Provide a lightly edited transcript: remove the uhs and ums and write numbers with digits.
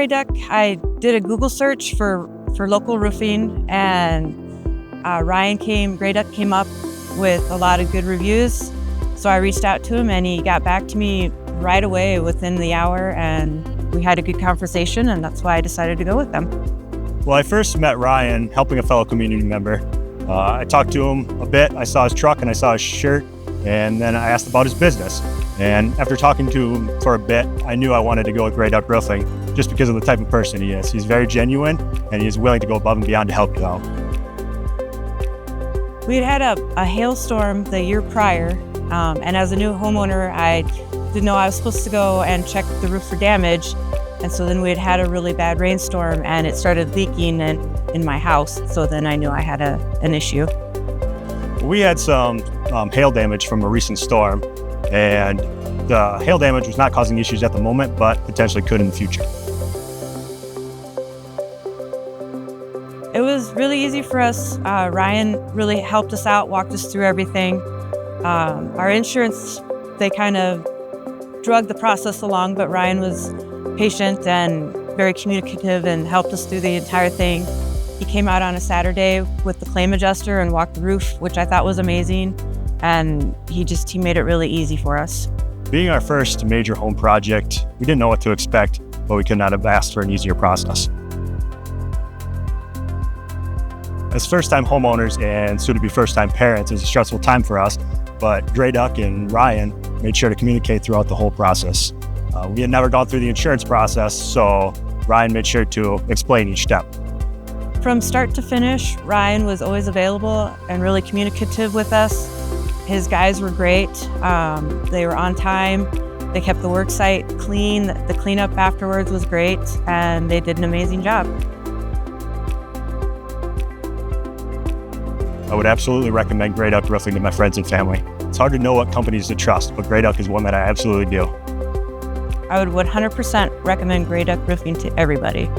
Gray Duck, I did a Google search for local roofing, and Gray Duck came up with a lot of good reviews. So I reached out to him and he got back to me right away within the hour, and we had a good conversation, and that's why I decided to go with them. Well, I first met Ryan helping a fellow community member. I talked to him a bit. I saw his truck and I saw his shirt, and then I asked about his business. And after talking to him for a bit, I knew I wanted to go with Gray Duck Roofing just because of the type of person he is. He's very genuine and he's willing to go above and beyond to help you out. We had a hailstorm the year prior, and as a new homeowner, I didn't know I was supposed to go and check the roof for damage. And so then we had a really bad rainstorm and it started leaking in my house. So then I knew I had an issue. We had some hail damage from a recent storm, and the hail damage was not causing issues at the moment, but potentially could in the future. It was really easy for us. Ryan really helped us out, walked us through everything. Our insurance, they kind of drug the process along, but Ryan was patient and very communicative and helped us through the entire thing. He came out on a Saturday with the claim adjuster and walked the roof, which I thought was amazing. And he made it really easy for us. Being our first major home project, we didn't know what to expect, but we could not have asked for an easier process. As first-time homeowners and soon-to-be first-time parents, it was a stressful time for us, but Gray Duck and Ryan made sure to communicate throughout the whole process. We had never gone through the insurance process, so Ryan made sure to explain each step. From start to finish, Ryan was always available and really communicative with us. His guys were great. They were on time. They kept the work site clean. The cleanup afterwards was great, and they did an amazing job. I would absolutely recommend Gray Duck Roofing to my friends and family. It's hard to know what companies to trust, but Gray Duck is one that I absolutely do. I would 100% recommend Gray Duck Roofing to everybody.